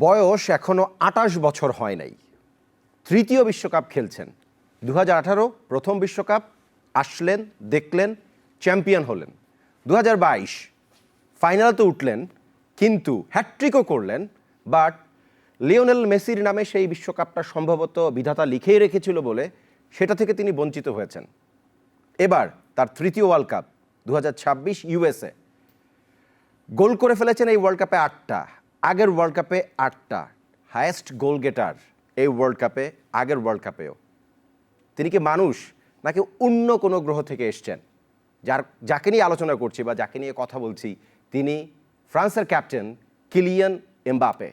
বয়স এখনো ২৮ বছর হয় নাই, তৃতীয় বিশ্বকাপ খেলছেন। ২০১৮ প্রথম বিশ্বকাপ, আসলেন, দেখলেন, চ্যাম্পিয়ন হলেন। ২০২২ ফাইনালে উঠলেন, কিন্তু হ্যাট্রিকও করলেন। বাট লিওনেল মেসির নামে সেই বিশ্বকাপটা সম্ভবত বিধাতা লিখেই রেখেছিল বলে সেটা থেকে তিনি বঞ্চিত হয়েছেন। এবার তার তৃতীয় ওয়ার্ল্ড কাপ ২০২৬ ইউএসএ। গোল করে ফেলেছেন এই ওয়ার্ল্ড কাপে ৮টা, আগের ওয়ার্ল্ড কাপে ৮টা। হায়েস্ট গোল গেটার এই ওয়ার্ল্ড কাপে, আগের ওয়ার্ল্ড কাপেও। তিনি কি মানুষ নাকি অন্য কোনো গ্রহ থেকে এসছেন? যাকে নিয়ে আলোচনা করছি বা যাকে নিয়ে কথা বলছি, তিনি ফ্রান্সের ক্যাপ্টেন কিলিয়ান এমবাপে।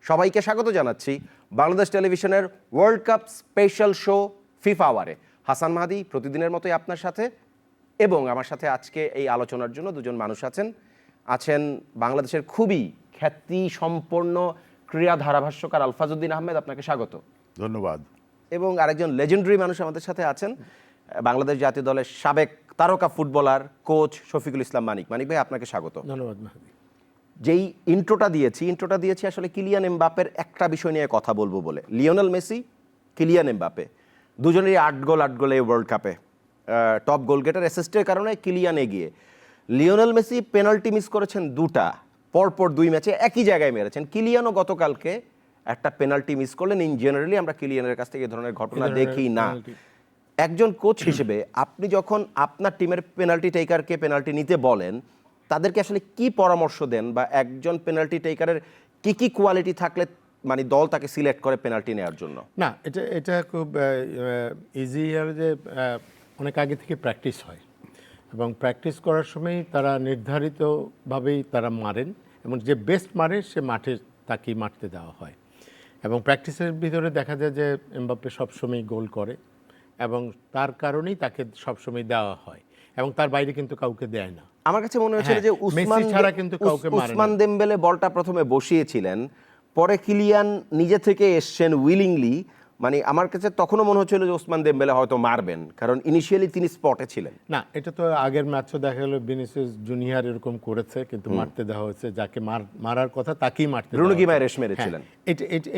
সবাইকে স্বাগত জানাচ্ছি বাংলাদেশ টেলিভিশনের world cup special show FIFA আওয়ারে। হাসান মাহাদি প্রতিদিনের মতোই আপনার সাথে, এবং আমার সাথে আজকে এই আলোচনার জন্য দুজন মানুষ আছেন বাংলাদেশের খুবই খ্যাতি সম্পন্ন ক্রীড়া ধারাভাষ্যকার আলফাজউদ্দিন আহমেদ, আপনাকে স্বাগত। ধন্যবাদ। এবং আরেকজন লেজেন্ডারি মানুষ আমাদের সাথে আছেন, বাংলাদেশ জাতীয় দলের সাবেক তারকা ফুটবলার কোচ শফিকুল ইসলাম মানিক। মানিক ভাই, আপনাকে স্বাগত। ধন্যবাদ মাহাদি। যেই ইন্ট্রোটা দিয়েছি আসলে কিলিয়ান এমবাপের একটা বিষয় নিয়ে কথা বলবো বলে। লিওনেল মেসি, কিলিয়ান এমবাপে দুজনেরই 8 গোল এই ওয়ার্ল্ড কাপে। টপ গোল গেটার, অ্যাসিস্টের কারণে কিলিয়ান এগিয়ে। লিওনেল মেসি পেনাল্টি মিস করেছেন 2টা, পরপর 2 ম্যাচে একই জায়গায় মেরেছেন। কিলিয়ানও গতকালকে একটা পেনাল্টি মিস করলেন। ইন জেনারেলি আমরা কিলিয়ানের কাছ থেকে এই ধরনের ঘটনা দেখি না। একজন কোচ হিসেবে আপনি যখন আপনার টিমের পেনাল্টি টেকারকে পেনাল্টি নিতে বলেন, তাদেরকে আসলে কি পরামর্শ দেন, বা একজন পেনাল্টি টেকারের কি কি কোয়ালিটি থাকলে মানে দল তাকে সিলেক্ট করে পেনাল্টি নেওয়ার জন্য? না, এটা খুব ইজি, আর যে অনেক আগে থেকে প্র্যাকটিস হয় এবং প্র্যাকটিস করার সময় তারা নির্ধারিতভাবেই তারা মারেন, এবং যে বেস্ট মারে সে মাঠে তাকেই মারতে দেওয়া হয়। এবং প্র্যাকটিসের ভিতরে দেখা যায় যে এমবাপ্পে সবসময় গোল করে, এবং তার কারণেই তাকে সবসময় দেওয়া হয়, এবং তার বাইরে কিন্তু কাউকে দেয় না। আমার কাছে মনে হয়েছিল যে মেসি ছাড়া কিন্তু কাউকে মারে না। উসমান দেমবেলে বলটা প্রথমে বসিয়েছিলেন, পরে কিলিয়ান নিজে থেকে এসছেন উইলিংলি। মানে আমার কাছে তখনও মনে হচ্ছিল যে ওসমান দেমবেলে হয়তো মারবেন, কারণ ইনিশিয়ালি তিনি স্পটে ছিলেন। না, এটা তো আগের ম্যাচও দেখা গেল ভিনিসিয়াস জুনিয়র এরকম করেছে, কিন্তু মারতে দেওয়া হয়েছে, যাকে মারার কথা তাকেই মারতে দেওয়া হয়েছে। ব্রুনো গিমারেশ মেরেছিলেন।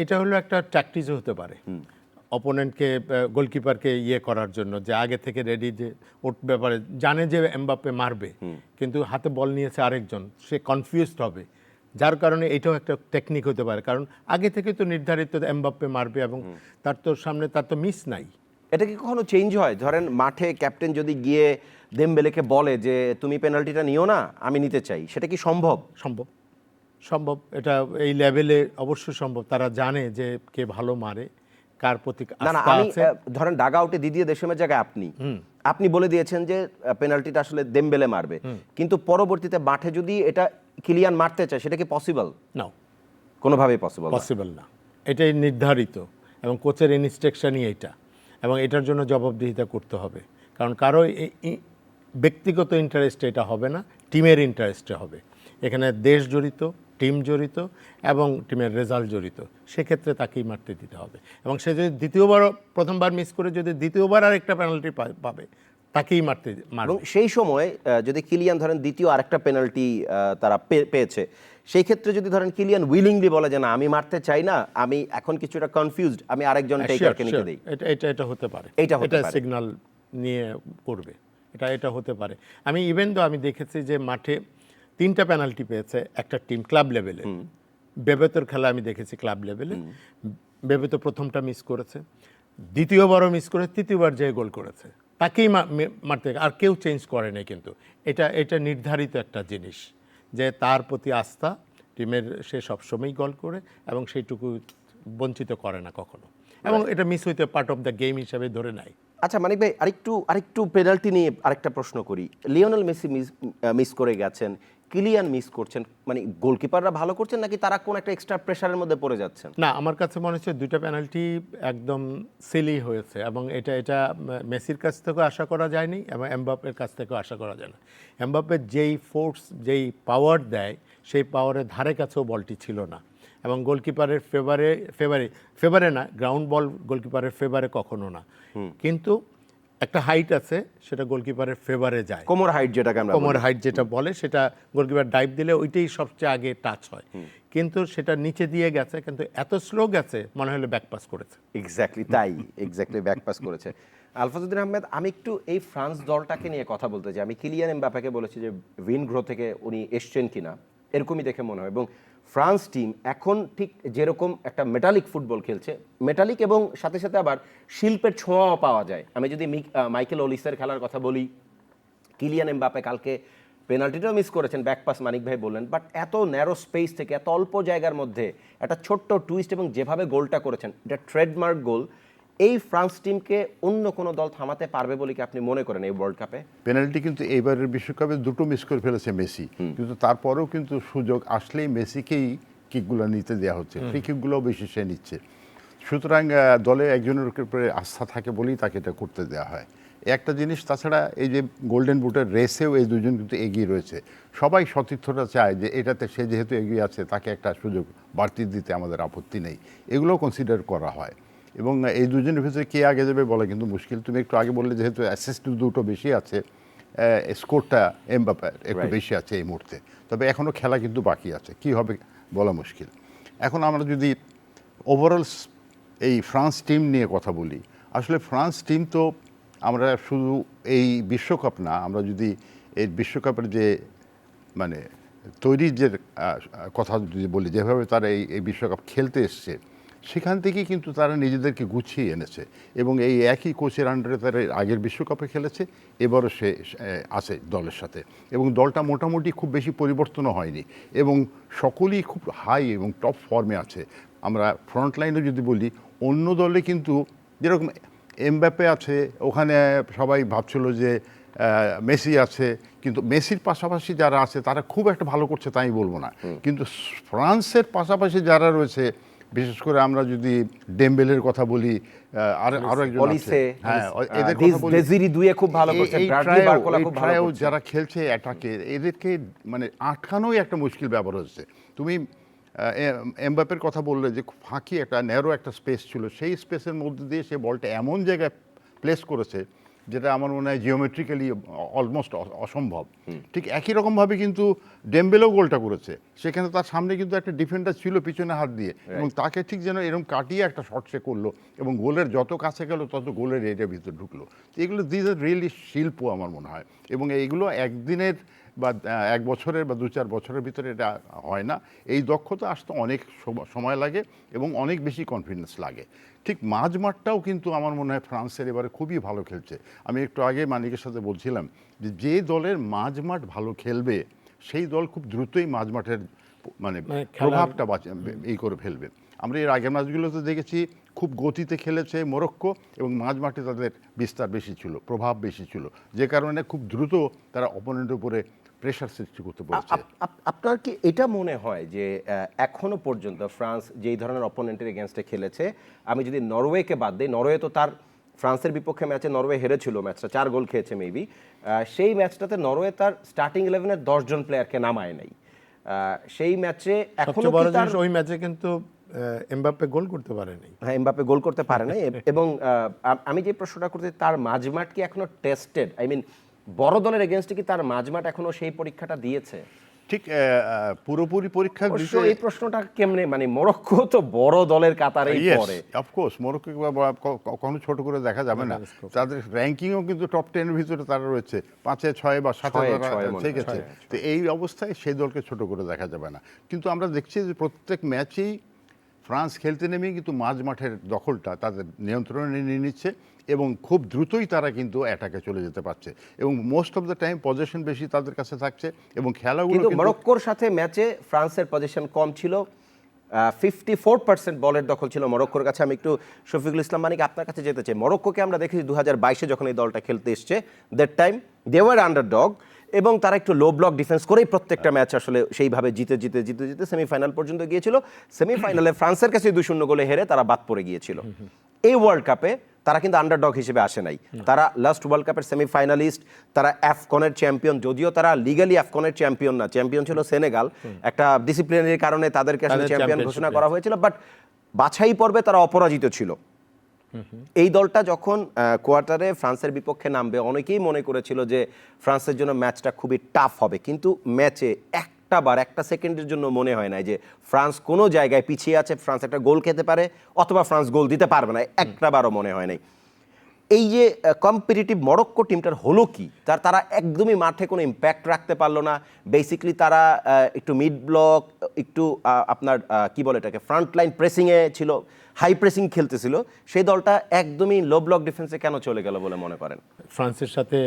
এটা হলো একটা ট্যাকটিসও হতে পারে অপোনেন্টকে, গোলকিপারকে করার জন্য, যে আগে থেকে রেডি, যে ওর ব্যাপারে জানে যে এমবাপ্পে মারবে, কিন্তু হাতে বল নিয়েছে আরেকজন, সে কনফিউজড হবে, যার কারণে এটাও একটা টেকনিক হতে পারে। কারণ আগে থেকে তো নির্ধারিত এমবাপ্পে মারবে, এবং তার তো সামনে তার তো মিস নাই। এটা কি কখনো চেঞ্জ হয়? ধরেন মাঠে ক্যাপ্টেন যদি গিয়ে দেমবেলেকে বলে যে তুমি পেনাল্টিটা নিও না, আমি নিতে চাই, সেটা কি সম্ভব? সম্ভব, এটা এই লেভেলে অবশ্যই সম্ভব। তারা জানে যে কে ভালো মারে, কার প্রতি আস্থা আছে। ধরেন ডাগ আউটে দিদিয়ে দেশমের জায়গায় আপনি বলে দিয়েছেন যে পেনাল্টিটা আসলে দেমবেলে মারবে, কিন্তু পরবর্তীতে মাঠে যদি এটা কিলিয়ান মারতে চায়, সেটা কি পসিবল? না, কোনোভাবেই পসিবল না। এটাই নির্ধারিত, এবং কোচের ইনস্ট্রাকশনই এটা, এবং এটার জন্য জবাবদিহিতা করতে হবে। কারণ কারো ব্যক্তিগত ইন্টারেস্টে এটা হবে না, টিমের ইন্টারেস্টে হবে। এখানে দেশ জড়িত, টিম জড়িত, এবং টিমের রেজাল্ট জড়িত। সেক্ষেত্রে তাকেই মারতে দিতে হবে, এবং সে যদি প্রথমবার মিস করে যদি দ্বিতীয়বার আরেকটা পেনাল্টি পাবে, তাকেই মারবে। এবং সেই সময় যদি কিলিয়ান ধরেন দ্বিতীয় আরেকটা পেনাল্টি তারা পেয়েছে, সেই ক্ষেত্রে যদি ধরেন কিলিয়ান উইলিংলি বলে যে না, আমি মারতে চাই না, আমি এখন কিছুটা কনফিউজড, আমি আরেকজন টেকারকে নিতে দেই, এটা হতে পারে। এটা সিগন্যাল নিয়ে করবে, এটা হতে পারে। আমি দেখেছি যে মাঠে 3টা পেনাল্টি পেয়েছে একটা টিম ক্লাব লেভেলে। বেবেতোর খেলা আমি দেখেছি ক্লাব লেভেলে। বেবেতো প্রথমটা মিস করেছে, দ্বিতীয়বারও মিস করে, তৃতীয়বার যে গোল করেছে তাকেই মারতে, আর কেউ চেঞ্জ করে নাই। কিন্তু এটা নির্ধারিত একটা জিনিস, যে তার প্রতি আস্থা টিমের, সে সবসময়ই গোল করে, এবং সেইটুকু বঞ্চিত করে না কখনো, এবং এটা মিস হইতে পার্ট অফ দ্য গেম হিসাবে ধরে নেয়। আচ্ছা মানিক ভাই, আরেকটু পেনাল্টি নিয়ে আরেকটা প্রশ্ন করি। লিওনেল মেসি মিস করে গেছেন, কিলিয়ান মিস করছেন, মানে গোলকিপাররা ভালো করছেন নাকি তারা কোন একটা এক্সট্রা প্রেসারের মধ্যে পড়ে যাচ্ছেন? না, আমার কাছে মনে হচ্ছে 2টা পেনাল্টি একদম সিলি হয়েছে, এবং এটা মেসির কাছ থেকেও আশা করা যায়নি, এবং এমবাপ্পের কাছ থেকেও আশা করা যায় না। এমবাপ্পের যেই ফোর্স, যেই পাওয়ার দেয়, সেই পাওয়ারের ধারে কাছেও বলটি ছিল না, এবং গোলকিপারের ফেভারে না, গ্রাউন্ড বল গোলকিপারের ফেভারে কখনো না। কিন্তু একটা হাইট আছে, সেটা গোলকিপারের ফেভারে যায়। কোমর হাইট যেটাকে আমরা কোমর হাইট যেটা বলে, সেটা গোলকিপার ডাইভ দিলে ওইটাই সবচেয়ে আগে টাচ হয়, কিন্তু সেটা নিচে দিয়ে গেছে, কিন্তু এত স্লো গেছে মনে হলো ব্যাকপাস করেছে। এক্স্যাক্টলি তাই, এক্স্যাক্টলি ব্যাকপাস করেছে। আলফাজউদ্দিন আহমেদ, আমি একটু এই ফ্রান্স দলটাকে নিয়ে কথা বলতে চাই। আমি কিলিয়ান এমবাপ্পেকে বলেছি যে উইনগ্রো থেকে উনি এসছেন কিনা, এরকমই দেখে মনে হয়। এবং ফ্রান্স টিম এখন ঠিক যেরকম একটা মেটালিক ফুটবল খেলছে, মেটালিক এবং সাথে সাথে আবার শিল্পের ছোঁয়াও পাওয়া যায়। আমি যদি মাইকেল ওলিসের খেলার কথা বলি, কিলিয়ান এমবাপ্পে কালকে পেনাল্টিটাও মিস করেছেন, ব্যাকপাস মানিক ভাই বললেন, বাট এত ন্যারো স্পেস থেকে এত অল্প জায়গার মধ্যে একটা ছোট্ট টুইস্ট এবং যেভাবে গোলটা করেছেন, এটা ট্রেডমার্ক গোল। এই ফ্রান্স টিমকে অন্য কোনো দল থামাতে পারবে বলে কি আপনি মনে করেন এই ওয়ার্ল্ড কাপে? পেনাল্টি কিন্তু এইবারের বিশ্বকাপে দুটো মিস করে ফেলেছে মেসি, কিন্তু তারপরেও কিন্তু সুযোগ আসলেই মেসিকেই কিকগুলো নিতে দেওয়া হচ্ছে, ফ্রি কিকগুলোও বেশি সে নিচ্ছে। সুতরাং দলে একজনের উপরে আস্থা থাকে বলেই তাকে এটা করতে দেওয়া হয়। একটা জিনিস, তাছাড়া এই যে গোল্ডেন বুটের রেসেও এই দুজন কিন্তু এগিয়ে রয়েছে। সবাই সতীর্থরা চায় যে এটাতে সে যেহেতু এগিয়ে আছে তাকে একটা সুযোগ বাড়তি দিতে আমাদের আপত্তি নেই, এগুলোও কনসিডার করা হয়। এবং এই দুজনের ভিতরে কে আগে যাবে বলা কিন্তু মুশকিল। তুমি একটু আগে বললে যেহেতু অ্যাসিস্ট দুটো বেশি আছে, স্কোরটা এমবাপ্পের একটু বেশি আছে এই মুহূর্তে, তবে এখনও খেলা কিন্তু বাকি আছে, কি হবে বলা মুশকিল। এখন আমরা যদি ওভারঅল এই ফ্রান্স টিম নিয়ে কথা বলি, আসলে ফ্রান্স টিম তো আমরা শুধু এই বিশ্বকাপ না, আমরা যদি এই বিশ্বকাপের যে মানে তৈরির যে কথা যদি বলি, যেভাবে তারা এই বিশ্বকাপ খেলতে এসছে, সেখান থেকেই কিন্তু তারা নিজেদেরকে গুছিয়ে এনেছে। এবং এই একই কোচের আন্ডারে তারা আগের বিশ্বকাপে খেলেছে, এবারও সে আছে দলের সাথে, এবং দলটা মোটামুটি খুব বেশি পরিবর্তনও হয়নি, এবং সকলেই খুব হাই এবং টপ ফর্মে আছে। আমরা ফ্রন্ট লাইনে যদি বলি, অন্য দলে কিন্তু যেরকম এমবাপ্পে আছে, ওখানে সবাই ভাবছিল যে মেসি আছে, কিন্তু মেসির পাশাপাশি যারা আছে তারা খুব একটা ভালো করছে তাই বলবো না, কিন্তু ফ্রান্সের পাশাপাশি যারা রয়েছে, বিশেষ করে আমরা যদি ডেম্বেলের কথা বলি, আরো একজন আছে, হ্যাঁ এদের কথা বলি, ডেজিরি দুয়ে খুব ভালো করছে, ব্রাডলি বারকোলা খুব ভালো করছে, যারা খেলছে অ্যাটাকে, এদেরকে মানে আটকানোই একটা মুশকিল ব্যাপার হচ্ছে। তুমি এমবাপ্পের কথা বললে যে ফাঁকি একটা ন্যারো একটা স্পেস ছিল, সেই স্পেসের মধ্যে দিয়ে সে বলটা এমন জায়গায় প্লেস করেছে যেটা আমার মনে হয় জিওমেট্রিক্যালি অলমোস্ট অসম্ভব। ঠিক একই রকমভাবে কিন্তু ডেম্বেলেও গোলটা করেছে, সেখানে তার সামনে কিন্তু একটা ডিফেন্ডার ছিল পিছনে হাত দিয়ে, এবং তাকে ঠিক যেন এরকম কাটিয়ে একটা শট সে করলো, এবং গোলের যত কাছে গেল তত গোলের এরিয়ার ভিতরে ঢুকলো। এগুলো দিস আর রিয়েলি শিল্প আমার মনে হয়, এবং এইগুলো একদিনের বা এক বছরের বা 2-4 বছরের ভিতরে এটা হয় না। এই দক্ষতা আসতে অনেক সময় লাগে এবং অনেক বেশি কনফিডেন্স লাগে। ঠিক মাঝমাঠটাও কিন্তু আমার মনে হয় ফ্রান্সের এবারে খুবই ভালো খেলছে। আমি একটু আগে মানিকের সাথে বলছিলাম যে দলের মাঝমাঠ ভালো খেলবে সেই দল খুব দ্রুতই মাঝমাঠের মানে প্রভাবটা এই করে ফেলবে। আমরা এর আগের ম্যাচগুলোতে দেখেছি খুব গতিতে খেলেছে মরক্কো, এবং মাঝমাঠে তাদের বিস্তার বেশি ছিল, প্রভাব বেশি ছিল, যে কারণে খুব দ্রুত তারা অপোনেন্টের উপরে প্রেশার সৃষ্টি করতে পারছে। আপনার কি এটা মনে হয় যে এখনো পর্যন্ত ফ্রান্স যেই ধরনের অপোনেন্টের এগেনস্টে খেলেছে, আমি যদি নরওয়েকে বাদ দিই, নরওয়ে তো তার ফ্রান্সের বিপক্ষে ম্যাচে নরওয়ে হেরেছিল, ম্যাচটা 4 গোল খেয়েছে মেবি, সেই ম্যাচটাতে নরওয়ে তার স্টার্টিং 11-এর 10 জন প্লেয়ারকে নামায় নাই। সেই ম্যাচে এখনো বড় জিনিস, ওই ম্যাচে কিন্তু এমবাপ্পে গোল করতে পারেনি। হ্যাঁ, এমবাপ্পে গোল করতে পারে নাই। এবং আমি যে প্রশ্নটা করতে, তার মাঝমাঠ কি এখনো টেস্টেড? আই মিন, বড় দলের এগেনস্টে কি তার মাঝমাঠ এখনো সেই পরীক্ষাটা দিয়েছে? ঠিক পুরোপুরি পরীক্ষা দিতে এই প্রশ্নটা কেমনে, মানে মরক্কো তো বড় দলের কাতারেই পড়ে। অফকোর্স মরক্কো কখনো ছোট করে দেখা যাবে না, তাদের র্যাঙ্কিংও কিন্তু টপ 10-এর ভিতরে তারা রয়েছে, 5-এ 6 বা 7-এ ঠিক আছে। তো এই অবস্থায় সেই দলকে ছোট করে দেখা যাবে না, কিন্তু আমরা দেখছি যে প্রত্যেক ম্যাচেই ফ্রান্স খেলতে নেমেই কিন্তু মাঝ মাঠের দখলটা তাদের নিয়ন্ত্রণে নিয়ে নিচ্ছে, এবং খুব দ্রুতই তারা কিন্তু অ্যাটাকে চলে যেতে পারছে, এবং most of the time position বেশি তাদের কাছে থাকছে, এবং খেলাগুলো কিন্তু মরক্কোর সাথে ম্যাচে ফ্রান্সের পজিশন কম ছিল, 54% বলের দখল ছিল মরক্কোর কাছে। আমি একটু শফিকুল ইসলাম মানিক আপনার কাছে যেতে চাই। মরক্কোকে আমরা দেখেছি 2022-এ যখন এই দলটা খেলতে এসছে, that time they were underdog, এবং তারা একটু লো ব্লক ডিফেন্স করেই প্রত্যেকটা ম্যাচ আসলে সেইভাবে জিতে সেমিফাইনাল পর্যন্ত গিয়েছিল। সেমিফাইনালে ফ্রান্সের কাছে 2-0 গোলে হেরে তারা বাদ পড়ে গিয়েছিল। এই ওয়ার্ল্ড কাপে তারা কিন্তু আন্ডারডগ হিসেবে আসে নাই, তারা লাস্ট ওয়ার্ল্ড কাপের সেমিফাইনালিস্ট, তারা আফকনের চ্যাম্পিয়ন, যদিও তারা লিগালি আফকনের চ্যাম্পিয়ন না, চ্যাম্পিয়ন ছিল সেনেগাল, একটা ডিসিপ্লিনারির কারণে তাদেরকে আসলে চ্যাম্পিয়ন ঘোষণা করা হয়েছিল, বাট বাছাই পর্বে তারা অপরাজিত ছিল। এই দলটা যখন কোয়ার্টারে ফ্রান্সের বিপক্ষে নামবে অনেকেই মনে করেছিল যে ফ্রান্সের জন্য ম্যাচটা খুবই টাফ হবে, কিন্তু ম্যাচে একটা সেকেন্ডের জন্য মনে হয় না যে ফ্রান্স কোনো জায়গায় পিছিয়ে আছে, ফ্রান্স একটা গোল খেতে পারে অথবা ফ্রান্স গোল দিতে পারবে না, একটাবারও মনে হয় নাই। এই যে কম্পিটিটিভ মরক্কো টিমটার হলো কি, তারা একদমই মাঠে কোনো ইম্প্যাক্ট রাখতে পারলো না। বেসিক্যালি তারা একটু মিড ব্লক, একটু আপনার কি বলে এটাকে ফ্রন্ট লাইন প্রেসিংয়ে ছিল, হাই প্রেসিং খেলতেছিল। সেই দলটা একদমই লো ব্লক ডিফেন্সে কেন চলে গেল বলে মনে করেন? ফ্রান্সের সাথে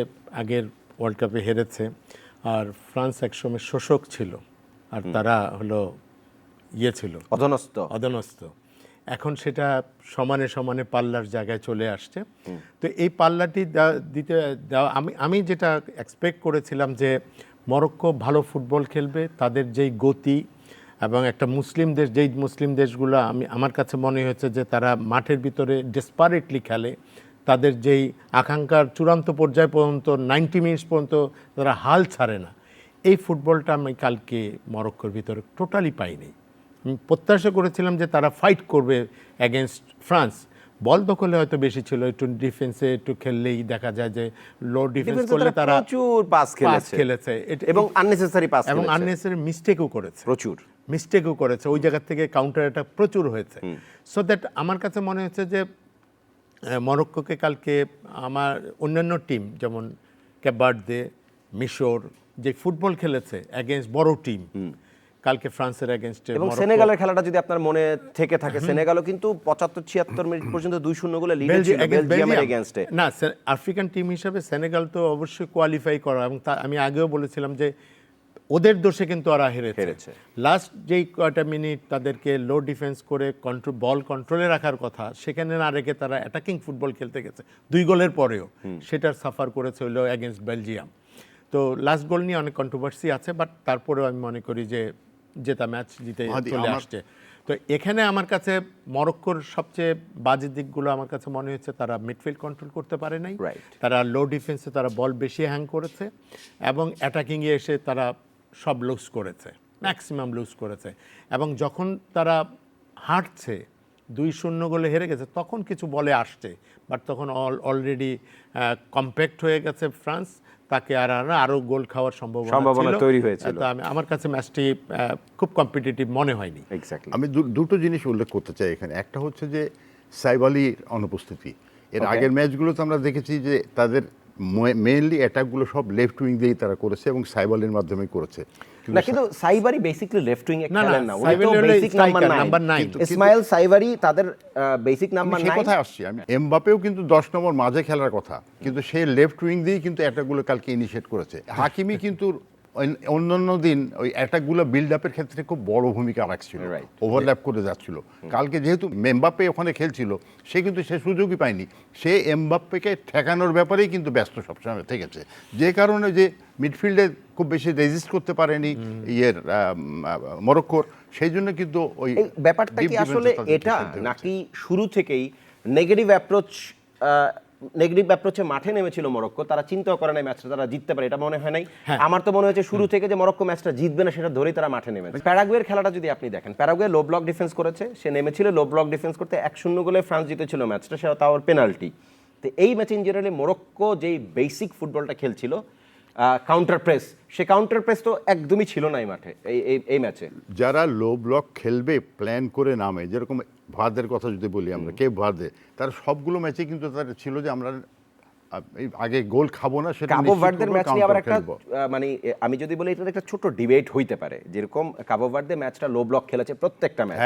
আগের ওয়ার্ল্ড কাপে হেরেছে, আর ফ্রান্স একসময় শোষক ছিল, আর তারা হলো ছিল অধনস্থ। এখন সেটা সমানে সমানে পাল্লার জায়গায় চলে আসছে। তো এই পাল্লাটি দিতে দেওয়া, আমি যেটা এক্সপেক্ট করেছিলাম যে মরক্কো ভালো ফুটবল খেলবে, তাদের যেই গতি এবং একটা মুসলিম দেশ, যেই মুসলিম দেশগুলো আমার কাছে মনে হয়েছে যে তারা মাঠের ভিতরে ডেসপারেটলি খেলে, তাদের যেই আকাঙ্ক্ষার চূড়ান্ত পর্যায় পর্যন্ত 90 মিনিটস পর্যন্ত তারা হাল ছাড়ে না, এই ফুটবলটা আমি কালকে মরক্কোর ভিতরে টোটালি পাইনি। আমি প্রত্যাশা করেছিলাম যে তারা ফাইট করবে অ্যাগেনস্ট ফ্রান্স, বল দখলে হয়তো বেশি ছিল, একটু ডিফেন্সে একটু খেললেই দেখা যায় যে লো ডিফেন্স করলে তারা প্রচুর পাস খেলেছে এবং আননেসেসারি পাস এবং আননেসেসারি মিস্টেকও করেছে, প্রচুর মিস্টেকও করেছে, ওই জায়গা থেকে কাউন্টার অ্যাটাক প্রচুর হয়েছে। সো দ্যাট আমার কাছে মনে হচ্ছে যে মরক্কোকে কালকে আমার অন্যান্য টিম যেমন ক্যাপ ভার্দে, মিশর যে ফুটবল খেলেছে অ্যাগেনস্ট বড় টিম, কালকে ফ্রান্সের এগেইনস্টে এবং সেনেগালের খেলাটা যদি আপনার মনে থেকে থাকে, সেনেগালও কিন্তু 75-76 মিনিট পর্যন্ত 2-0 গোলে লিডে ছিল বেলজিয়ামের এগেইনস্টে। না, আফ্রিকান টিম হিসেবে সেনেগাল তো অবশ্যই কোয়ালিফাই করা, এবং আমি আগেও বলেছিলাম যে ওদের দোষে কিন্তু ওরা হেরেছে। লাস্ট যেই কয়টা মিনিট তাদেরকে লো ডিফেন্স করে বল কন্ট্রোলে রাখার কথা, সেখানে না রেখে তারা অ্যাটাকিং ফুটবল খেলতে গেছে 2 গোলের পরেও, সেটার সাফার করেছে হলো এগেইনস্ট বেলজিয়াম। তো লাস্ট গোল নিয়ে অনেক কন্ট্রোভার্সি আছে, বাট তারপরেও আমি মনে করি যে জেতা ম্যাচ জিতে চলে আসছে। তো এখানে আমার কাছে মরক্কোর সবচেয়ে বাজে দিকগুলো আমার কাছে মনে হচ্ছে তারা মিডফিল্ড কন্ট্রোল করতে পারে নাই, তারা লো ডিফেন্সে তারা বল বেশি হ্যাং করেছে, এবং অ্যাটাকিংয়ে এসে তারা সব লুজ করেছে, ম্যাক্সিমাম লুজ করেছে। এবং যখন তারা হারছে 2-0 গোলে হেরে গেছে, তখন কিছু বলে আসছে, বাট তখন অলরেডি কম্প্যাক্ট হয়ে গেছে ফ্রান্স, তাকে আরো গোল খাওয়ার সম্ভাবনা তৈরি হয়েছিল। আমার কাছে ম্যাচটি খুব কম্পিটিটিভ মনে হয়নি। আমি দুটো জিনিস উল্লেখ করতে চাই এখানে। একটা হচ্ছে যে সাইফ আলীর অনুপস্থিতি। এর আগের ম্যাচগুলোতে আমরা দেখেছি যে তাদের মেইনলি অ্যাটাকগুলো সব লেফট উইং দিয়েই তারা করেছে এবং সাইফ আলীর মাধ্যমেই করেছে। না, কিন্তু সাইবারি বেসিক্যালি লেফট উইং এ খেলেন না, উনি তো বেসিক নাম্বার 9। ইসমাইল সাইবারি তাদের বেসিক নাম্বার 9। কোথায় আসছি আমি, এমবাপেও কিন্তু 10 নম্বর মাঝে খেলার কথা, কিন্তু সে লেফট উইং দিয়েই কিন্তু অ্যাটাকগুলো কালকে ইনিশিয়েট করেছে। হাকিমি কিন্তু অন্যান্য দিন ওই অ্যাটাকগুলো বিল্ড আপের ক্ষেত্রে খুব বড় ভূমিকা রাখছিল, ওভারল্যাপ করে যাচ্ছিল। কালকে যেহেতু এমবাপ্পে ওখানে খেলছিল, সে কিন্তু সে সুযোগই পায়নি, সে এমবাপ্পেকে ঠেকানোর ব্যাপারেই কিন্তু ব্যস্ত সবসময় থেকেছে, যে কারণে যে মিডফিল্ডে খুব বেশি রেজিস্ট করতে পারেনি মরক্কোর, সেই জন্য কিন্তু ওই ব্যাপারটা কি আসলে এটা নাকি শুরু থেকেই নেগেটিভ অ্যাপ্রোচে মাঠে নেমেছিল মরক্কো, তারা চিন্তাও করে নাই ম্যাচটা তারা জিততে পারে, এটা মনে হয় নাই? আমার তো মনে হয়েছে শুরু থেকে যে মরক্কো ম্যাচটা জিতবে না, সেটা ধরেই তারা মাঠে নেমেছে। প্যারাগুয়ের খেলাটা যদি আপনি দেখেন, প্যারাগুয়ে লো ব্লক ডিফেন্স করেছে, সে নেমেছিল লো ব্লক ডিফেন্স করতে, 1-0 গোলে ফ্রান্স জিতেছিল ম্যাচটা, সেটা তাও পেনাল্টি। তো এই ম্যাচে ইন জেনারেলি মরক্কো যেই বেসিক ফুটবলটা খেলছিল, কাউন্টার প্রেস, সে কাউন্টার প্রেস তো একদমই ছিল না এই মাঠে, এই ম্যাচে। যারা লো ব্লক খেলবে প্ল্যান করে নামে, যেরকম ভারদের কথা যদি বলি আমরা, কে ভারদে, তার সবগুলো ম্যাচে কিন্তু তার ছিল যে আমরা আগে গোল খাবো না, সেটা কাবো ভার্দের ম্যাচ নিয়ে আবার একটা মানে আমি যদি বলি এটা একটা ছোট ডিবেট হইতে পারে, যেরকম কাবো ভার্দে ম্যাচটা লো ব্লক খেলেছে প্রত্যেকটা ম্যাচ,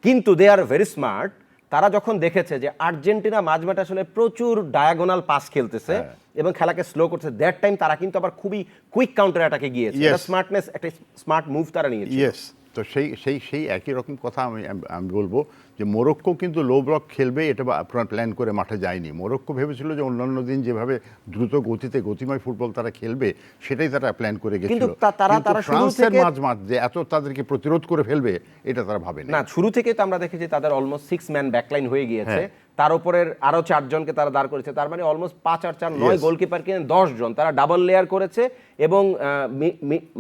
কিন্তু দে আর ভেরি স্মার্ট। তারা যখন দেখেছে যে আর্জেন্টিনা মাঝমাঠে আসলে প্রচুর ডায়াগোনাল পাস খেলতেছে এবং খেলাকে স্লো করছে, দ্যাট টাইম তারা কিন্তু আবার খুবই কুইক কাউন্টার অ্যাটাকে গিয়েছে, এটা স্মার্টনেস, একটা স্মার্ট মুভ তারা নিয়েছে। তো সেই একই রকম কথা আমি বলবো যে মরক্কো কিন্তু লো ব্লক খেলবে এটা প্ল্যান করে মাঠে যায়নি। মরক্কো ভেবেছিল যে অন্যান্য দিন যেভাবে দ্রুত গতিতে গতিময় ফুটবল তারা খেলবে, সেটাই তারা প্ল্যান করে গেছিল। কিন্তু ফ্রান্সের মাঝ যে এত তাদেরকে প্রতিরোধ করে ফেলবে, এটা তারা ভাবেনি। না, শুরু থেকে তো আমরা দেখেছি তাদের অলমোস্ট 6 ম্যান ব্যাকলাইন হয়ে গিয়েছে, তার উপরের আরো 4 জনকে তারা দাঁড় করেছে, তার মানে অলমোস্ট 5 আর 4 9 গোলকিপার কিনে 10 জন তারা ডাবল লেয়ার করেছে, এবং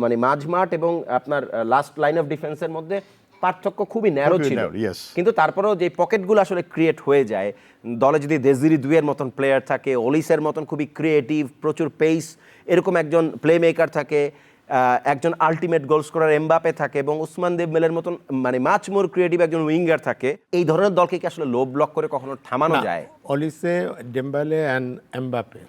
মানে মাঝমাঠ এবং আপনার লাস্ট লাইন অফ ডিফেন্সের মধ্যে পার্থক্য খুবই ন্যারো খুবই ছিল, narrow, yes. কিন্তু তারপরেও যে পকেটগুলো আসলে ক্রিয়েট হয়ে যায়, দলে যদি দেশজিরি দুইয়ের মতন প্লেয়ার থাকে, ওলিসের মতন খুবই ক্রিয়েটিভ, প্রচুর পেস এরকম একজন প্লে মেকার থাকে, একজন আলটিমেট গোল স্কোরার এমবাপে থাকে, এবং উসমান দেবমেলের মতন মানে মাচ মোর ক্রিয়েটিভ একজন উইঙ্গার থাকে, এই ধরনের দলকে কি আসলে লো ব্লক করে কখনো থামানো যায়? অলিসে, ডেম্বালে অ্যান্ড এমবাপে,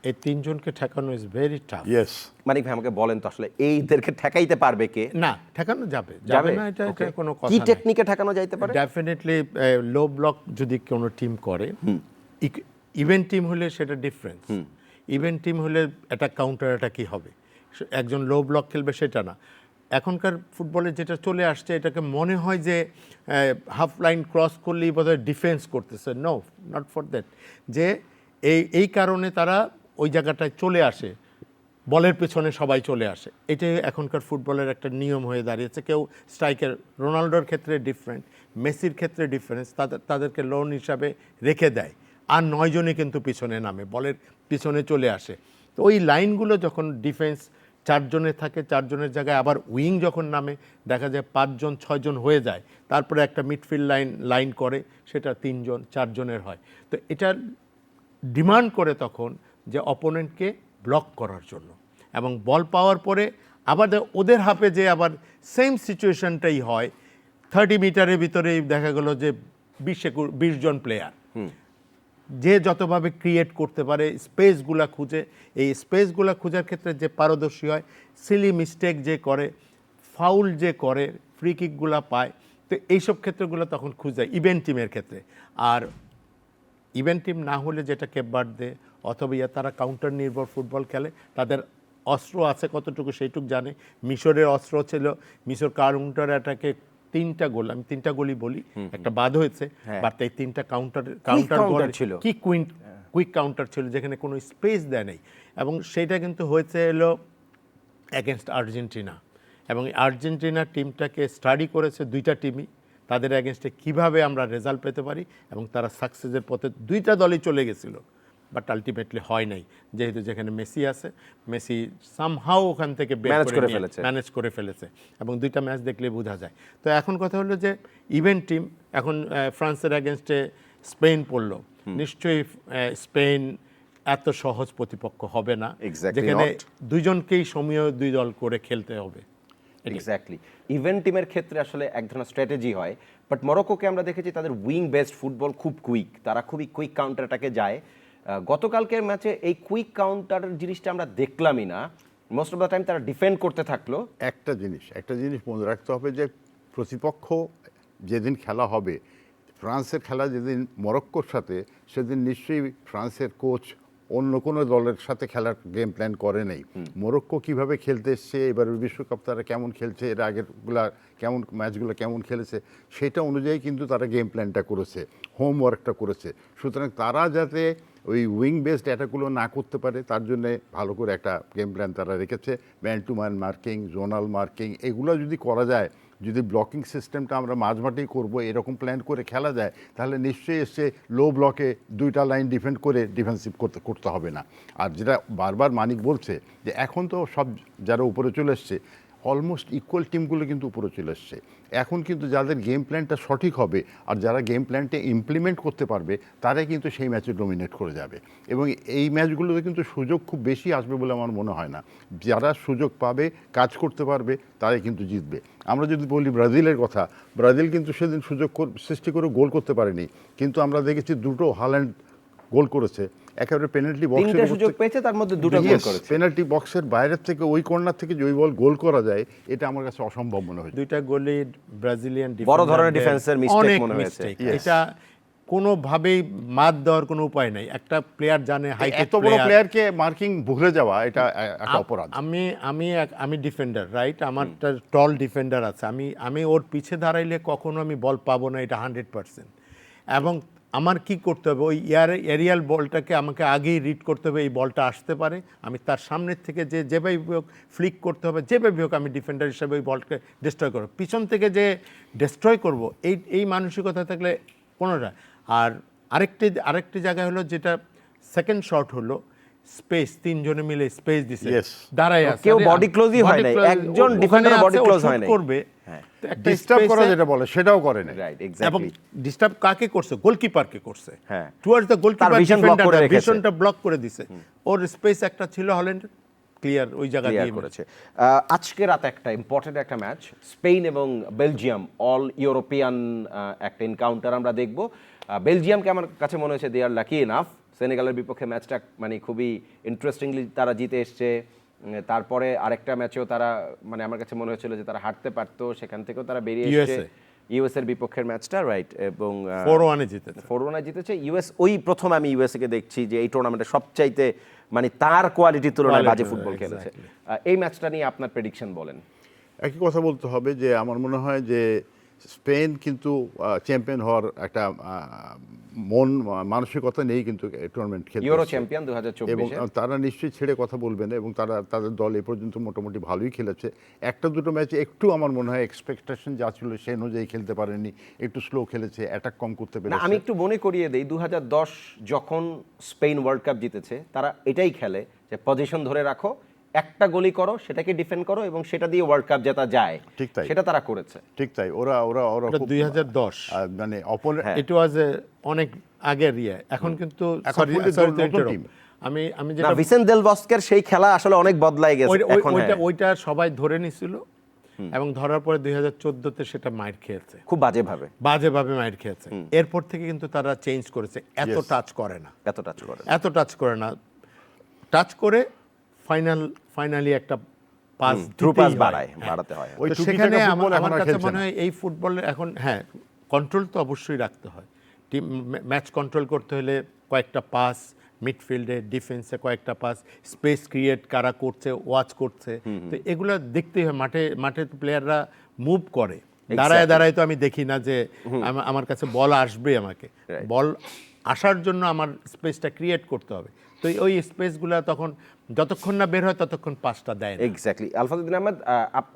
এই তিনজনকে ঠেকানো ইজ ভেরি টাফ। ইয়েস, মানিক ভাই আমাকে বলেন তো আসলে এইদেরকে ঠেকাইতে পারবে কে? না, ঠেকানো যাবে, যাবে না এটা Okay. কোনো কথা কি না। টেকনিকে ঠেকানো যাইতে পারে? ডেফিনেটলি লো ব্লক যদি কোনো টিম করে, ইভেন্ট টিম হলে সেটা ডিফারেন্স। ইভেন্ট টিম হলে এটা কাউন্টার অ্যাটাক কি হবে, একজন লো ব্লক খেলবে সেটা না। এখনকার ফুটবলে যেটা চলে আসছে, এটাকে মনে হয় যে হাফ লাইন ক্রস করলেই বোধহয় ডিফেন্স করতেছে। No, not for that. যে এই কারণে তারা ওই জায়গাটায় চলে আসে, বলের পেছনে সবাই চলে আসে। এটাই এখনকার ফুটবলের একটা নিয়ম হয়ে দাঁড়িয়েছে। কেউ স্ট্রাইকার, রোনাল্ডোর ক্ষেত্রে ডিফারেন্ট, মেসির ক্ষেত্রে ডিফারেন্স, তাদেরকে লোন হিসাবে রেখে দেয়, আর 9 জনই কিন্তু পিছনে নামে, বলের পিছনে চলে আসে। তো ওই লাইনগুলো যখন ডিফেন্স 4 জনে থাকে, 4 জনের জায়গায় আবার উইং যখন নামে, দেখা যায় 5 জন 6 জন হয়ে যায়, তারপরে একটা মিডফিল্ড লাইন করে, সেটা 3 জন 4 জনের হয়। তো এটা ডিমান্ড করে তখন যে অপোনেন্টকে ব্লক করার জন্য, এবং বল পাওয়ার পরে আবার ওদের হাফে যে আবার সেম সিচুয়েশনটাই হয়, 30 মিটারের ভিতরেই দেখা গেল যে 20 জন প্লেয়ার, যে যতভাবে ক্রিয়েট করতে পারে, স্পেসগুলা খুঁজে, এই স্পেসগুলা খোঁজার ক্ষেত্রে যে পারদর্শী হয়, সিলি মিস্টেক যে করে, ফাউল যে করে, ফ্রি কিকগুলা পায়, তো এইসব ক্ষেত্রগুলো তখন খুঁজে যায় ইভেন্ট টিমের ক্ষেত্রে। আর ইভেন্ট টিম না হলে যেটা কেপ বার্থডে অথবা তারা কাউন্টার নির্ভর ফুটবল খেলে, তাদের অস্ত্র আছে কতটুকু সেইটুকু জানে। মিশরের অস্ত্র ছিল, মিশর কাউন্টার অ্যাটাকে 3টা গোল, আমি 3টা গোলই বলি, একটা বাদ হয়েছে, বাট এই 3টা কাউন্টার গোল ছিল, কি কুইক কাউন্টার ছিল, যেখানে কোনো স্পেস দেয় নাই। এবং সেইটা কিন্তু হয়েছে এলো অ্যাগেনস্ট আর্জেন্টিনা, এবং আর্জেন্টিনা টিমটাকে স্টাডি করেছে 2টা টিমই, তাদের অ্যাগেনস্টে কীভাবে আমরা রেজাল্ট পেতে পারি, এবং তারা সাকসেসের পথে 2টা দলই চলে গেছিলো, বাট আলটিমেটলি হয় নাই, যেহেতু যেখানে মেসি আছে, মেসি সামহাও ওখান থেকে ম্যানেজ করে ফেলেছে, এবং 2টা ম্যাচ দেখলে বোঝা যায়। তো এখন কথা হলো যে ইভেন্ট টিম এখন ফ্রান্সের অ্যাগেনস্টে স্পেন পড়লো, নিশ্চয়ই স্পেন এত সহজ প্রতিপক্ষ হবে না, যেখানে 2 জনকেই সমীহ 2 দল করে খেলতে হবে। এক্স্যাক্টলি, ইভেন্ট টিমের ক্ষেত্রে আসলে এক ধরনের স্ট্র্যাটেজি হয়, বাট মরক্কোকে আমরা দেখেছি তাদের উইং বেসড ফুটবল খুব কুইক, তারা খুবই কুইক কাউন্টার অ্যাটাকে যায়। গতকালকের ম্যাচে এই কুইক কাউন্টারের জিনিসটা আমরা দেখলামই না, মোস্ট অফ দ্য টাইম তারা ডিফেন্ড করতে থাকলো। একটা জিনিস মনে রাখতে হবে যে প্রতিপক্ষ যেদিন খেলা হবে, ফ্রান্সের খেলা যেদিন মরক্কোর সাথে, সেদিন নিশ্চয়ই ফ্রান্সের কোচ অন্য কোনো দলের সাথে খেলার গেম প্ল্যান করে নেই। মরক্কো কিভাবে খেলতে এসছে, এবারের বিশ্বকাপ তারা কেমন খেলছে, এর আগেরগুলা কেমন ম্যাচগুলো কেমন খেলেছে, সেটা অনুযায়ী কিন্তু তারা গেম প্ল্যানটা করেছে, হোমওয়ার্কটা করেছে। সুতরাং তারা যাতে ওই উইং বেসড অ্যাটাকগুলো না করতে পারে, তার জন্যে ভালো করে একটা গেম প্ল্যান তারা রেখেছে। Man to man marking, zonal marking, এগুলো যদি করা যায়, যদি ব্লকিং সিস্টেমটা আমরা মাঝমাঠেই করবো, এরকম প্ল্যান করে খেলা যায়, তাহলে নিশ্চয়ই এসে লো ব্লকে 2টা লাইন ডিফেন্ড করে ডিফেন্সিভ করতে হবে না। আর যেটা বারবার মানিক বলছে যে এখন তো সব যারা উপরে চলে এসছে, অলমোস্ট ইকুয়াল টিমগুলো কিন্তু উপরে চলে এসছে। এখন কিন্তু যাদের গেম প্ল্যানটা সঠিক হবে আর যারা গেম প্ল্যানটা ইমপ্লিমেন্ট করতে পারবে, তারাই কিন্তু সেই ম্যাচে ডমিনেট করে যাবে। এবং এই ম্যাচগুলোতে কিন্তু সুযোগ খুব বেশি আসবে বলে আমার মনে হয় না। যারা সুযোগ পাবে, কাজ করতে পারবে, তারাই কিন্তু জিতবে। আমরা যদি বলি ব্রাজিলের কথা, ব্রাজিল কিন্তু সেদিন সুযোগ সৃষ্টি করে গোল করতে পারেনি, কিন্তু আমরা দেখেছি 2টো হাল্যান্ড গোল করেছে, একেবারে পেনাল্টি বক্সের সুযোগ পেয়েছে, তার মধ্যে 2টা গোল করেছে। পেনাল্টি বক্সের বাইরের থেকে, ওই কর্নার থেকে যে ওই বল গোল করা যায়, এটা আমার কাছে অসম্ভব মনে হয়। 2টা গোলে ব্রাজিলিয়ান বড় ধরনের ডিফেন্সের মিস্টেক মনে হয়েছে। এটা কোনোভাবেই মাত দেওয়ার কোনো উপায় নাই। একটা প্লেয়ার জানে এত বড় প্লেয়ারকে মার্কিং ভুলে যাওয়া, এটা একটা অপরাধ। আমি ডিফেন্ডার, রাইট, আমার টল ডিফেন্ডার আছে, আমি ওর পিছে দাঁড়াইলে কখনো আমি বল পাবো না, এটা 100%। এবং আমার কি করতে হবে, ওই এরিয়াল বলটাকে আমাকে আগেই রিড করতে হবে, এই বলটা আসতে পারে, আমি তার সামনের থেকে যেভাবে হোক ফ্লিক করতে হবে, যেভাবে হোক আমি ডিফেন্ডার হিসাবে ওই বলকে ডিস্ট্রয় করবো, পিছন থেকে যে ডিস্ট্রয় করব, এই মানসিকতা থাকলে কোনোটা। আর আরেকটি জায়গা হলো, যেটা সেকেন্ড শট হলো, স্পেস, তিনজনে মিলে স্পেস দিছে, Yes. দাঁড়ায় আছে, কেউ আরে body close-ই হয় নাই, একজন ওখানে defender আছে, body ও close shoot হয় নাই। করবে, হ্যাঁ। তো একটা ডিস্টার্ব করা space-এ- যেটা বলে সেটাও করে না। রাইট, এবং এক্স্যাক্টলি। ডিস্টার্ব কাকে করছে? গোলকিপারকে করছে। হ্যাঁ। Towards the goalkeeper, vision block করে রেখেছে। ভিশনটা ব্লক করে দিছে। ওর স্পেস একটা ছিল, হল্যান্ড ক্লিয়ার ওই জায়গা ক্লিয়ার দিয়ে করেছে। আজকে রাতে একটা ইম্পর্টেন্ট একটা ম্যাচ, স্পেন এবং বেলজিয়াম, অল ইউরোপিয়ান একটা এনকাউন্টার আমরা দেখব। বেলজিয়ামকে আমার কাছে মনে হয়েছে দে আর লাকি এনাফ, সেনেগালের বিপক্ষে ম্যাচটা মানে খুবই ইন্টারেস্টিংলি তারা জিতে এসছে। তারপরে আরেকটা ম্যাচেও তারা মানে আমার কাছে মনে হয়েছিল যে তারা হারতে পারতো, সেখান থেকেও তারা বেরিয়ে এসছে। USA ইউএস এর বিপক্ষের ম্যাচটা, রাইট, এবং 4-1 জিতেছে। 4-1 জিতেছে ইউএস। ওই প্রথম আমি ইউএসএ কে দেখছি যে এই টুর্নামেন্টে সবচাইতে মানে তার কোয়ালিটির তুলনায় বাজে Quality, ফুটবল খেলেছে। exactly. এই ম্যাচটা নিয়ে আপনার প্রেডিকশন বলেন। একই কথা বলতে হবে যে আমার মনে হয় যে স্পেন কিন্তু চ্যাম্পিয়ন হওয়ার একটা মানসিকতা নেই কিন্তু টুর্নামেন্ট খেলতে ইউরো এসেছে। চ্যাম্পিয়ন এবং 2024-এ। তারা নিশ্চয়ই ছেড়ে কথা বলবেন এবং তাদের দল এ পর্যন্ত মোটামুটি ভালোই খেলেছে। একটা দুটো ম্যাচে একটু আমার মনে হয় এক্সপেকটেশন যা ছিল সে অনুযায়ী খেলতে পারেনি, একটু স্লো খেলেছে, অ্যাটাক কম করতে না, পেরেছে। আমি একটু মনে করিয়ে দেই 2010 যখন স্পেন ওয়ার্ল্ড কাপ জিতেছে, তারা এটাই খেলে যে পজিশন ধরে রাখো, একটা গোলই করো, সেটাকে ডিফেন্ড করো এবং সেটা দিয়ে ওয়ার্ল্ড কাপ জেতা যায়। ঠিক তাই। সেটা তারা করেছে। ঠিক তাই, ওরা ওরা ওরা এটা খুব, 2010 মানে অপোনেন্ট ইট ওয়াজ অনেক আগের ইয়ে। এখন কিন্তু এখন sorry, fully sorry to নতুন interrupt. team। আমি না, যেটা ভিসেন্ট দেল বস্কের সেই খেলা আসলে অনেক বদলাই গেছে এখন। হ্যাঁ, ওইটা সবাই ধরে নিছিল এবং ধরার পরে 2014-তে সেটা মাইর খেয়েছে, খুব বাজেভাবে বাজেভাবে মাইর খেয়েছে। এরপর থেকে কিন্তু তারা চেঞ্জ করেছে, এত Yes. টাচ করে না, এত টাচ করে। এত টাচ করে না, টাচ করে ফাইনালি একটা পাস থ্রু পাস বাড়াতে হয়। ওই তো টুকিটাকা সেখানে ফুটবল এখন আমার আর কাছে খেলছে মনে না। হয় এই ফুটবলের এখন হ্যাঁ কন্ট্রোল তো অবশ্যই রাখতে হয়। টিম ম্যাচ কন্ট্রোল করতে হলে কয়েকটা পাস, মিডফিল্ডে ডিফেন্সে কয়েকটা পাস, স্পেস ক্রিয়েট কারা করছে, ওয়াচ করছে, তো এগুলো দেখতেই হয়। মাঠে প্লেয়াররা মুভ করে, দাঁড়ায় তো আমি দেখি না যে আমার কাছে বল আসবে, আমাকে বল আসার জন্য আমার স্পেসটা ক্রিয়েট করতে হবে। তো ওই স্পেসগুলো তখন যতক্ষণ না বের হয় ততক্ষণ পাসটা দেয় না। এক্স্যাক্টলি। আলফাজউদ্দিন আহমেদ,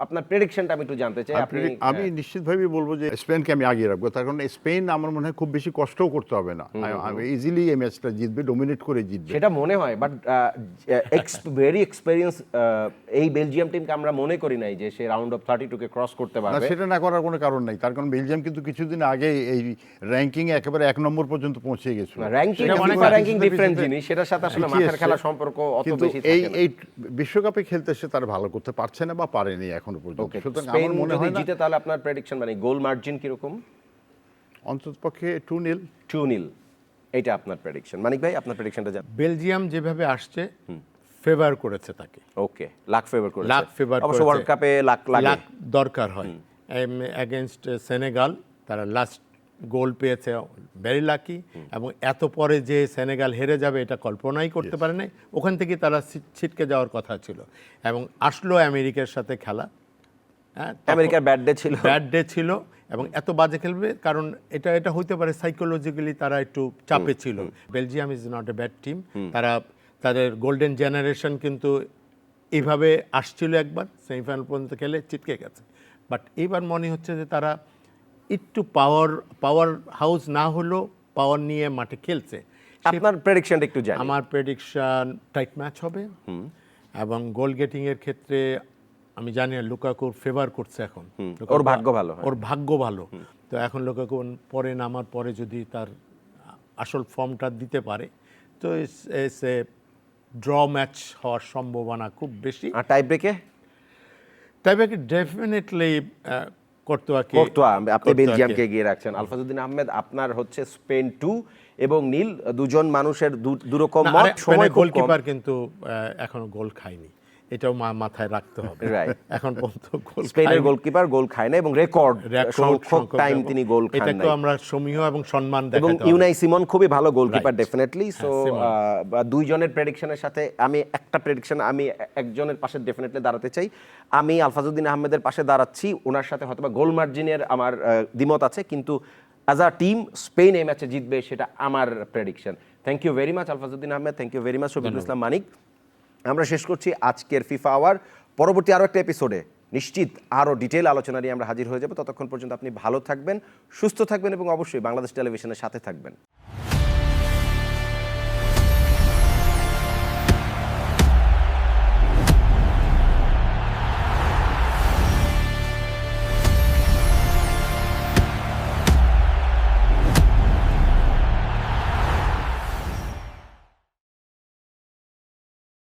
আপনার প্রেডিকশনটা আমি একটু জানতে চাই। আপনি আমি নিশ্চিতভাবেই বলবো যে স্পেনকে আমি আগিয়ে রাখবো, তার কারণ স্পেন আমার মনে হয় খুব বেশি কষ্টও করতে হবে না, ইজিলি এই ম্যাচটা জিতবে, ডোমিনেট করে জিতবে। সেটা মনে হয়, বাট ভেরি এক্সপেরিয়েন্স এই বেলজিয়াম টিমকে আমরা মনে করি নাই যে সে রাউন্ড অফ 32-কে ক্রস করতে না, পারবে। সেটা না করার কোনো কারণ নাই, তার কারণ বেলজিয়াম কিন্তু কিছুদিন আগে এই র্যাঙ্কিং এ একেবারে 1 নম্বর পর্যন্ত পৌঁছে গেছিল। র্যাঙ্কিং, সেটা অনেক ফিফা র্যাঙ্কিং পিছনে ডিফারেন্ট পিছনে জিনিস, সেটার সাথে আসলে পিছিয়ে মাঠের খেলা এসছে। সম্পর্ক অত কিন্তু বেশি এই থাকে না। এই বিশ্বকাপে খেলতে এসে তারা ভালো করতে পারছে না বা পারেনি এখনো পর্যন্ত। ওকে, সুতরাং স্পেন আমার মনে যদি হয় না, জিতে তাহলে আপনার প্রেডিকশন মানে গোল মার্জিন কিরকম? অন্ততপক্ষে 2-0। 2-0, এটা আপনার প্রেডিকশন। মানিক ভাই, আপনার প্রেডিকশনটা জান। বেলজিয়াম যেভাবে আসছে ফেভার করেছে তাকে, ওকে, লাক ফেভার করেছে। লাক ফেভার অবশ্য করেছে। ওয়ার্ল্ড কাপে লাক লাগে। লাক দরকার হয়। এগেনস্ট সেনেগাল তারা লাস্ট গোল পেয়েছে, ভেরি লাকি, এবং এত পরে যে সেনেগাল হেরে যাবে এটা কল্পনাই করতে পারে নাই। ওখান থেকে তারা ছিটকে যাওয়ার কথা ছিল এবং আসলো আমেরিকার সাথে খেলা। হ্যাঁ, আমেরিকার ব্যাড ডে ছিল। ব্যাড ডে ছিল এবং এত বাজে খেলবে, কারণ এটা হইতে পারে সাইকোলজিক্যালি তারা একটু চাপে ছিল। Belgium is not a bad team, তারা তাদের গোল্ডেন জেনারেশন কিন্তু এইভাবে আসছিল, একবার সেমিফাইনাল পর্যন্ত খেলে ছিটকে গেছে। বাট এবার মনে হচ্ছে যে তারা একটু পাওয়ার হাউস না হলেও পাওয়ার নিয়ে মাঠে খেলছে। আপনার প্রেডিকশনটা একটু জানি। আমার প্রেডিকশন টাইট ম্যাচ হবে এবং গোল গেটিং এর ক্ষেত্রে আমি জানি না, লুকাকুর ফেভার করছে এখন। ওর ভাগ্য ভালো হয়। ওর ভাগ্য ভালো। তো এখন লুকাকু পরে নামার পরে যদি তার আসল ফর্মটা দিতে পারে তো এস এ ড্র ম্যাচ হওয়ার সম্ভাবনা খুব বেশি। আর টাই ব্রেকে? তাই বাকি ডেফিনেটলি কোর্তোয়াকে, আপনি বেলজিয়ামকে এগিয়ে রাখছেন। আলফাজউদ্দিন আহমেদ, আপনার হচ্ছে স্পেন 2 এবং নীল, দুজন মানুষের দুরকম মত, সময় খুব কম। গোলকিপার কিন্তু এখনো গোল খায়নি, এটাও মাথায় রাখতে হবে। Right. এখন পর্যন্ত গোল স্পেনের গোলকিপার গোল খায় না এবং রেকর্ড সংখ্যক টাইম তিনি গোল খান এটা নাই। তো আমরা সমীহ এবং সম্মান এবং দেখাতে হবে। ইউনাই সিমন খুবই ভালো goalkeeper Right. Definitely. So Simon. দুইজনের প্রেডিকশনের সাথে আমি একটা প্রেডিকশন, আমি একজনের পাশে ডেফিনেটলি দাঁড়াতে চাই। আমি আলফাজউদ্দিন আহমেদের পাশে দাঁড়াচ্ছি, ওনার সাথে হয়তোবা গোল মার্জিনের আমার দ্বিমত আছে, কিন্তু অ্যাজ আ টিম স্পেন এই ম্যাচে জিতবে, সেটা আমার prediction. Thank you very much Alfazuddin Ahmed, thank you very much Shafiqul Islam Manik. আমরা শেষ করছি আজকের ফিফা আওয়ার। পরবর্তী আরও একটা এপিসোডে নিশ্চিত আরও ডিটেল আলোচনা নিয়ে আমরা হাজির হয়ে যাব। ততক্ষণ পর্যন্ত আপনি ভালো থাকবেন, সুস্থ থাকবেন এবং অবশ্যই বাংলাদেশ টেলিভিশনের সাথে থাকবেন।